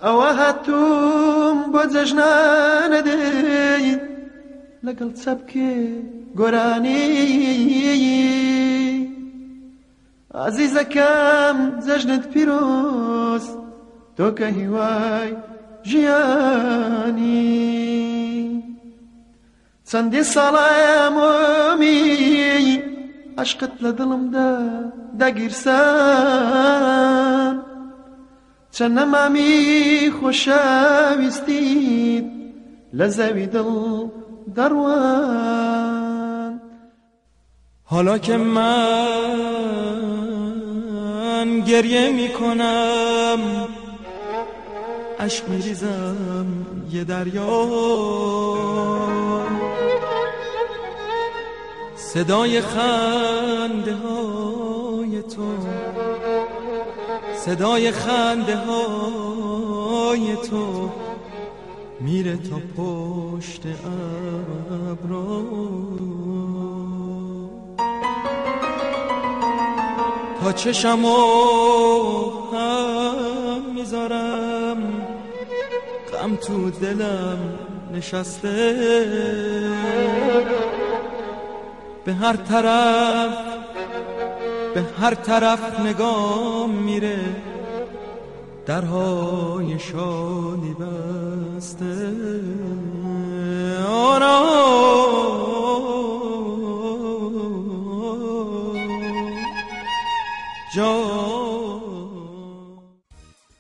ئەوە هاتووم بۆ جەژنانەدەی لەگەڵ چەپکێ گۆرانی عەزیزەکەم جەژنت پیرۆز تۆ کە هیوای ژیانی چەندی ساڵایە مۆمی عەشقت لە دڵمدا دەگیرسان چەند نەمامی خۆشەویستیت لە زەوی دڵ دەڕوان. حالا که من گریه میکنم اشک میریزم یه دریا، صدای خنده های تو، صدای خنده های تو میره تا پشت ابرا، تا چشمو هم میذارم غم تو دلم نشسته، به هر طرف نگام میره درهای شادی بسته.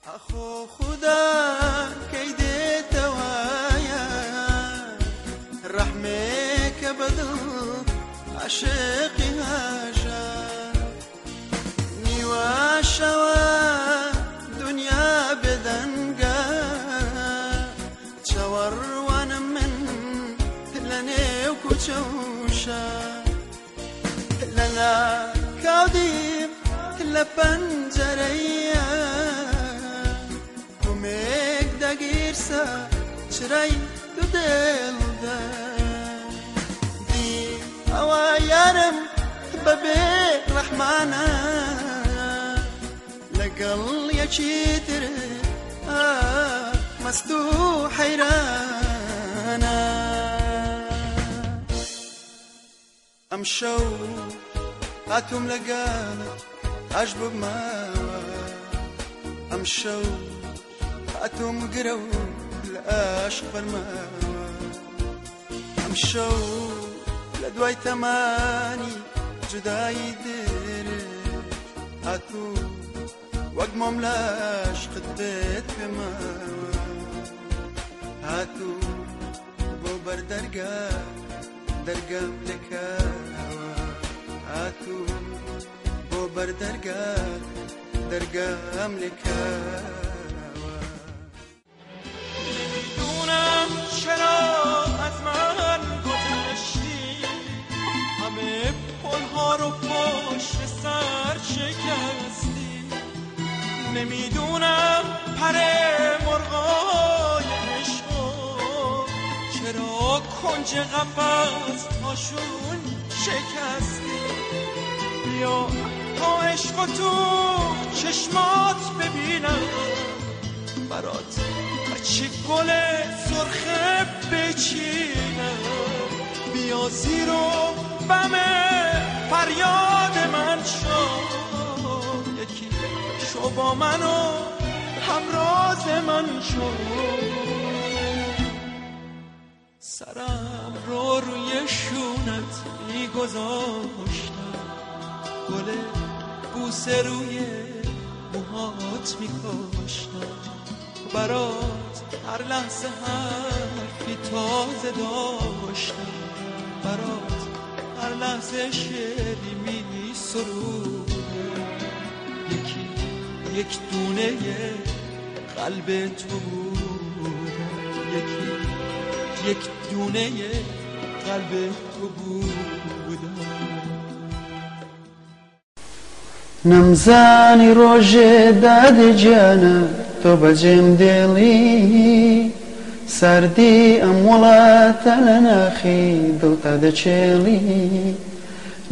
ئەخۆ خودا کەیدێتەوایە ڕەحمێکە بەدڵ عاشقی هاژە نیوەشەوە دنیا بێدەنگە چاوەڕوانم من لە نێو کوچە و شار لە ناکاودیم لە پەنجەرەیە کومێک دەگیرسە چرای دوو دڵدا دی ئەوە یارم بەبێ ڕەحمانە لەگەڵ یەکی تر مەست و حەیرانە. ئەمشەو هاتووم لەگەڵت ئاش بماوە، ئەمشەو هاتووم گرە و لە عاشق بەرماوە، ئەمشەو لە دوای تەمانی جودایی درێژ هاتوو وەک مۆم لە عاشقت بێت پێماوە، هاتوو بۆ بەردەرگا دەرگام لێکاوە، هاتوو بۆ بەردەرگا دەرگام لێکاوە. نمیدونم چرا از من گذشتی، همه پلها رو پشت سر شکستی، نمیدونم پر مرغای عشقو چرا کنج قفس هاشون شکستی. بیا تا عشقو تو چشمات ببینم، برات هرچی گل سرخه بچینم، بیا زیر و بم فریاد من شو، یکی شو با من و همراز من شو. سرم رو روی شونت میگذاشتم، گل بوسه روی موهات میکاشتم، برات هر لحظه حرفی تازه داشتم، برات هر لحظه شعری میسرودم، یک دونه قلب تو بودم، یک دونه قلب تو بودم. نەمزانی ڕۆژێ دادێ گیانە تۆ بەجێم دێڵی، ساردی ئەم وڵاتە لە ناخی دڵتا دەچێڵی،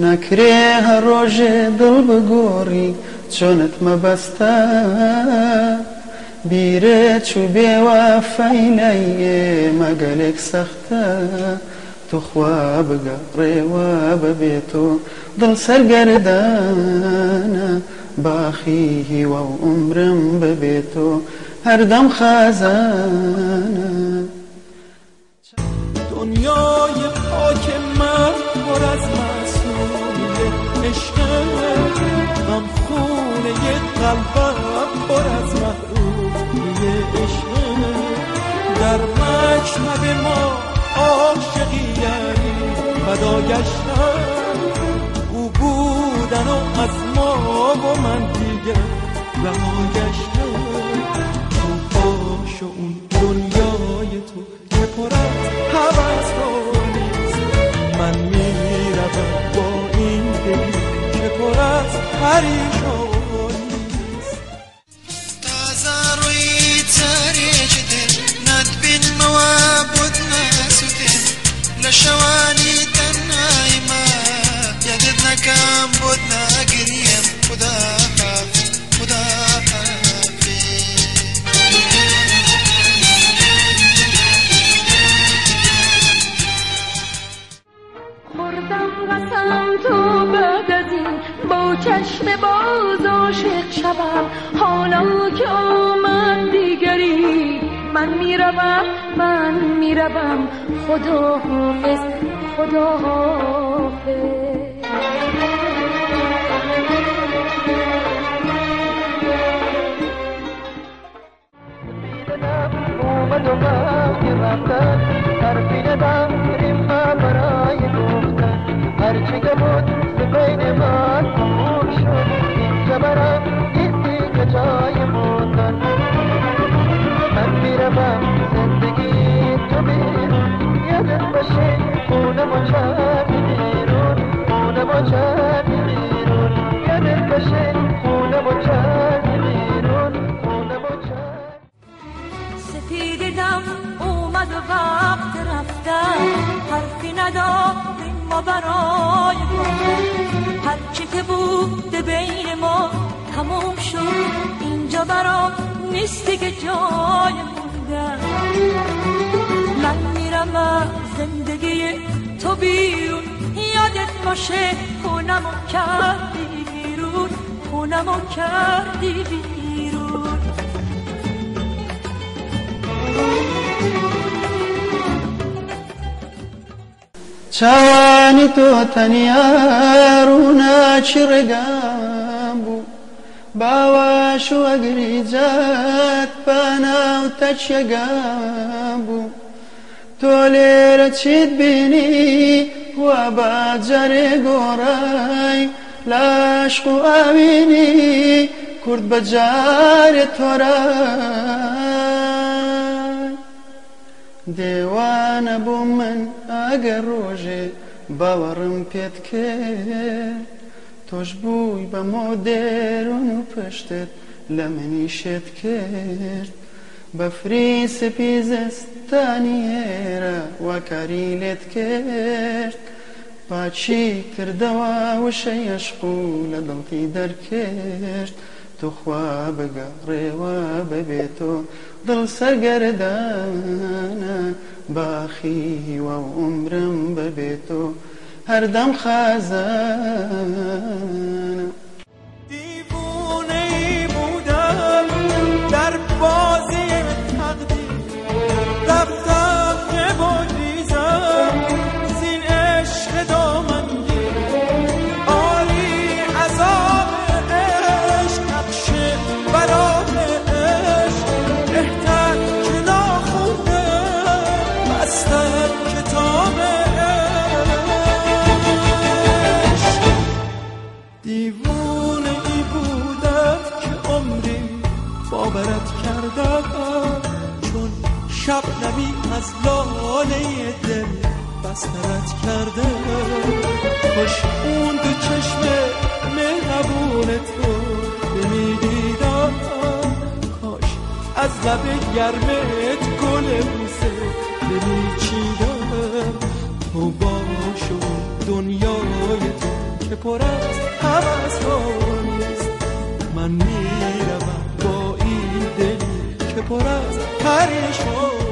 ناکرێ هەر ڕۆژێ دڵ بگۆڕی چۆنت مەبەستە، بیرت چو بێوافەینەیێ مەگەلێک سەختە تو خوا بگەڕێوە بەبێ تۆ دڵ سەرگەردانە باخی هیوە و عومرم بەبێ تۆ هەردەم خازانە دنیای پاک من پر از معصومی عشقه غم خونه قلبم پر از محرومی عشقه در مکتب ما عاشقیانی فدا گشتن او بودن و از ما و من دیگه رها گشتن تو باش و اون دنیای تو که پر از هوس‌هاییست من میروم با این دلی که پر از پریشانیست تازه روی تاریج دل ندبین موابد نسوتین لشوانی تنهای ما یادت نکم بود نگریم خدا حافظ خدا تو بعد از این با چشم باز عاشق شوم حالا که آمد دیگری من میروم خدا حافظ خدا حافظ اومد و باقی رفتن حرفی نداریم ما برای گفتن هرچی که بود بین ما تموم شد اینجا برام نیستی که جای موندن من میروم زندگی تو بیرون یادت باشه خونم و چرمی بیرون خونم و چرمی بیرون یادت باشه خونم و چرمی بیرون خونم و چرمی سپید دم اومد و وقت رفتن حرفی نداریم ما برای هرچی که بود بین ما تموم شد اینجا برام نیستی که جای موندن من میرم زندگی تو بیرون یادت باشه خونمو کردی بیرون خونمو کردی بیرون چاوانی تۆ تەنیا ڕووناچی ڕێگام بوو باواش و ئەگری جات پاناو تەچێگام بوو تۆ لێرە چیت بینی وا باجارێ گۆڕای لاشق و ئاوینی کورد بەجارێ تۆرای دێوانە بۆ من ئەگەر ڕۆژێ باوەڕم پێت کرد تۆش بووی بە مۆدێرون و پشتت لە منی شێت کرد بەفری سپی زستانی ئێرە وەکاری لێت کرد پاچی کردەوە وشەی عەشق و لە دڵتی دەرکرد توخوا بگەڕێوە بەبێ تۆ دڵ سەرگەردانە باخی هیوە و عومرم بەبێ تۆ هەردەم خازانە دیوونه‌ای بودم در بازی تقدیر رفتم که بگریزم زین عشق دامنگیر آری عذاب عشق نقش برای عشق بهتر که ناخونده بستن کتاب عشق دیوونه‌ای بودم که عمری باورت کردم چون شبنمی از لاله دل بسترت کرده خوش اون دو چشم مهربونت رو نمیدیدم کاش از لب گرمت گل بوسه نمیچیدم تو باش و دنیای تو که پر از هوس‌هاییست من میروم با این دلی پر از پریشانی